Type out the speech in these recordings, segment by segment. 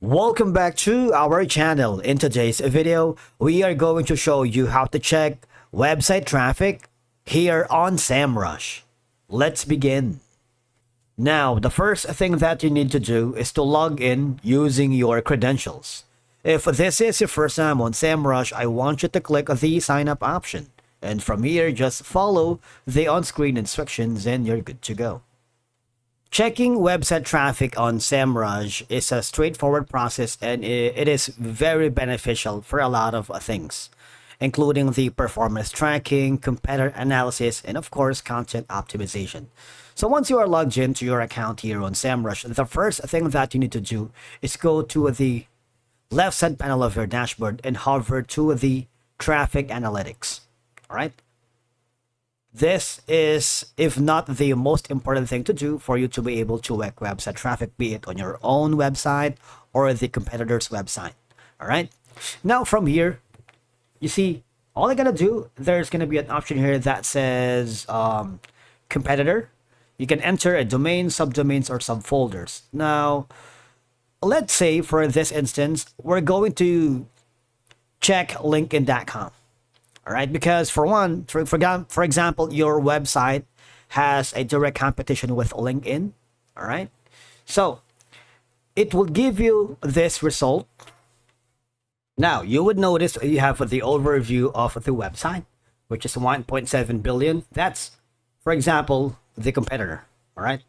Welcome back to our channel. In today's video, we are going to show you how to check website traffic here on Semrush. Let's begin. Now, the first thing that you need to do is to log in using your credentials. If this is your first time on Semrush, I want you to click the sign up option. And from here, just follow the on-screen instructions and you're good to go. Checking website traffic on Semrush is a straightforward process, and it is very beneficial for a lot of things, including the performance tracking, competitor analysis, and of course, content optimization. So once you are logged into your account here on Semrush, the first thing that you need to do is go to the left side panel of your dashboard and hover to the traffic analytics. All right. This is, if not the most important thing to do for you to be able to check website traffic, be it on your own website or the competitor's website. All right. Now from here, you see, all I'm going to do, there's going to be an option here that says competitor. You can enter a domain, subdomains, or subfolders. Now, let's say for this instance, we're going to check linkedin.com. All right, because for one, for example, your website has a direct competition with LinkedIn. All right, so it will give you this result. Now you would notice you have the overview of the website, which is 1.7 billion. That's, for example, the competitor. All right,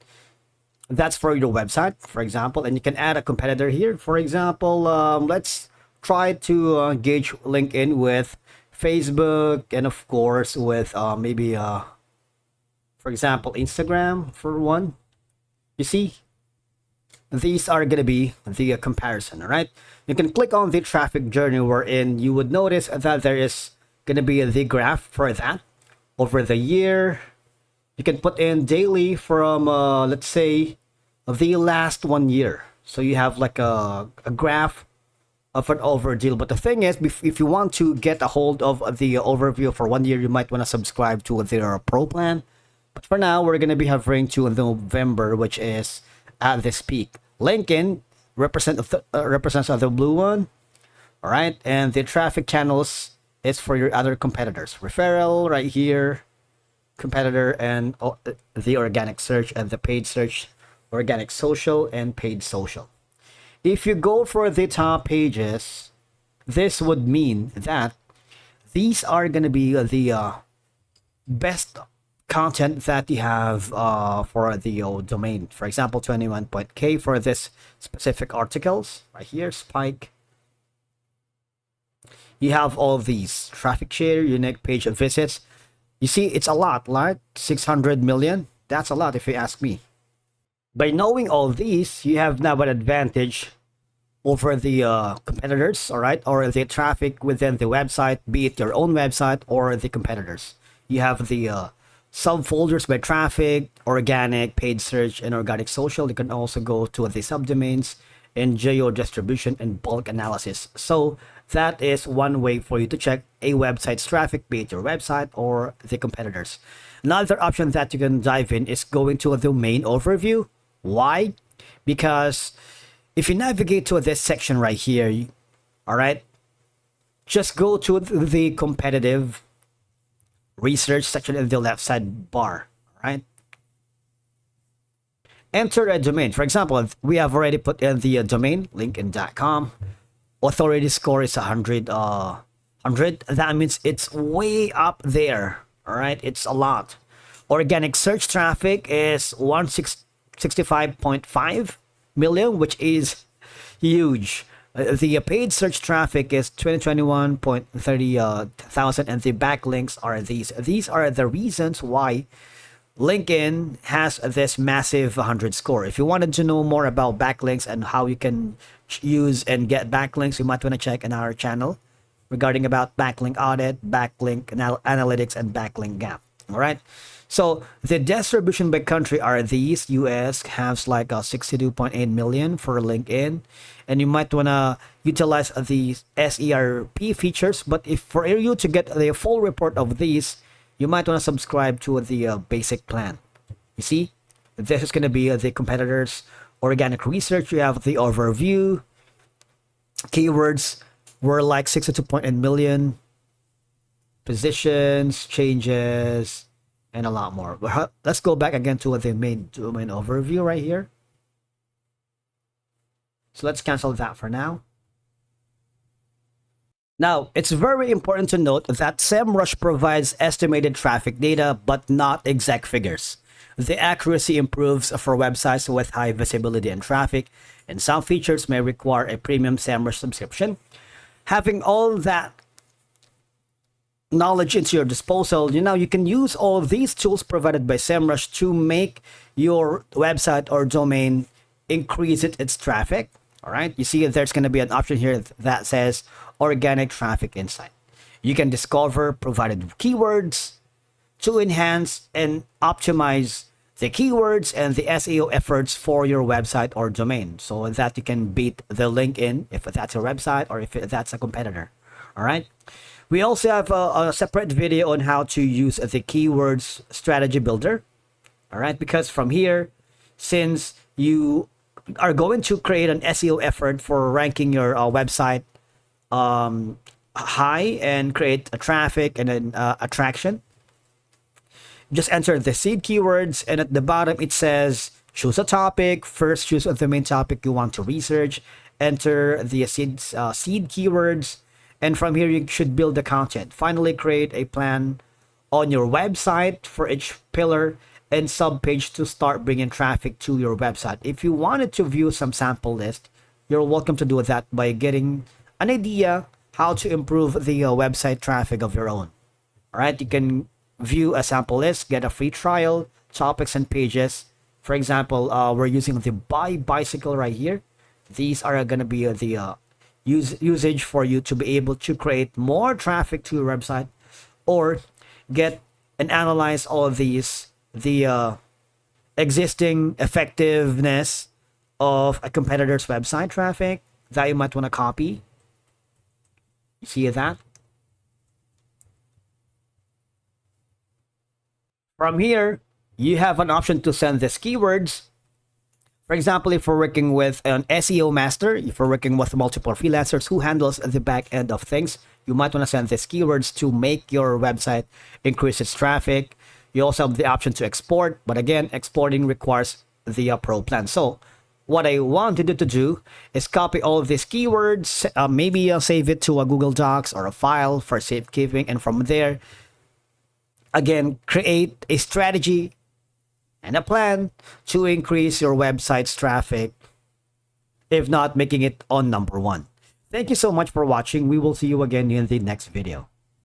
that's for your website, for example, and you can add a competitor here. For example, let's try to gauge LinkedIn with Facebook, and of course with maybe for example Instagram for one. You see, these are going to be the comparison. All right, you can click on the traffic journey wherein you would notice that there is going to be the graph for that over the year. You can put in daily from let's say the last 1 year, so you have like a graph of an overdeal. But the thing is, if you want to get a hold of the overview for 1 year, you might want to subscribe to their pro plan. But for now, we're going to be hovering to November, which is at this peak. LinkedIn represents the blue one. All right, and the traffic channels is for your other competitors. Referral right here, competitor, and the organic search and the paid search, organic social and paid social. If you go for the top pages, this would mean that these are going to be the best content that you have for the domain. For example, 21.k for this specific articles right here, spike. You have all these traffic share, unique page of visits. You see, it's a lot, like 600 million. That's a lot if you ask me. By knowing all these, you have now an advantage over the competitors, all right, or the traffic within the website, be it your own website or the competitors. You have the subfolders by traffic, organic, paid search, and organic social. You can also go to the subdomains and geo distribution and bulk analysis. So that is one way for you to check a website's traffic, be it your website or the competitors. Another option that you can dive in is going to a domain overview. Why? Because if you navigate to this section right here, all right, just go to the competitive research section in the left side bar, all right? Enter a domain. For example, we have already put in the domain, linkedin.com. Authority score is 100. That means it's way up there, all right? It's a lot. Organic search traffic is 165.5 million, which is huge. The paid search traffic is 2021.30 thousand, and the backlinks are these. These are the reasons why LinkedIn has this massive 100 score. If you wanted to know more about backlinks and how you can use and get backlinks, you might want to check in our channel regarding about backlink audit, backlink analytics, and backlink gap. All right. So the distribution by country are these. US has like 62.8 million for LinkedIn, and you might want to utilize the SERP features. But if for you to get the full report of these, you might want to subscribe to the basic plan. You see, this is going to be the competitors, organic research. You have the overview, Keywords were like 62.8 million. Positions, changes, and a lot more. But let's go back again to the main domain overview right here. So let's cancel that for now. Now, it's very important to note that Semrush provides estimated traffic data, but not exact figures. The accuracy improves for websites with high visibility and traffic, and some features may require a premium Semrush subscription. Having all that knowledge into your disposal, you can use all of these tools provided by Semrush to make your website or domain increase its traffic. All right, you see there's going to be an option here that says organic traffic insight. You can discover provided keywords to enhance and optimize the keywords and the SEO efforts for your website or domain, so that you can beat the LinkedIn if that's a website or if that's a competitor. All right. We also have a separate video on how to use the keywords strategy builder. All right, because from here, since you are going to create an SEO effort for ranking your website high and create a traffic and an attraction, just enter the seed keywords, and at the bottom it says choose a topic. First, choose the main topic you want to research. Enter the seed keywords. And from here, you should build the content. Finally, create a plan on your website for each pillar and subpage to start bringing traffic to your website. If you wanted to view some sample list, you're welcome to do that by getting an idea how to improve the website traffic of your own. All right, you can view a sample list, get a free trial, topics and pages. For example, we're using the buy bicycle right here. These are going to be the usage for you to be able to create more traffic to your website, or get and analyze all of these, the existing effectiveness of a competitor's website traffic that you might want to copy. You see that? From here, you have an option to send these keywords. For example, if we're working with an SEO master, if we're working with multiple freelancers who handles the back end of things, you might want to send these keywords to make your website increase its traffic. You also have the option to export, but again, exporting requires the pro plan. So what I wanted you to do is copy all of these keywords, maybe save it to a Google Docs or a file for safekeeping, and from there, again, create a strategy and a plan to increase your website's traffic, if not making it on number one. Thank you so much for watching. We will see you again in the next video.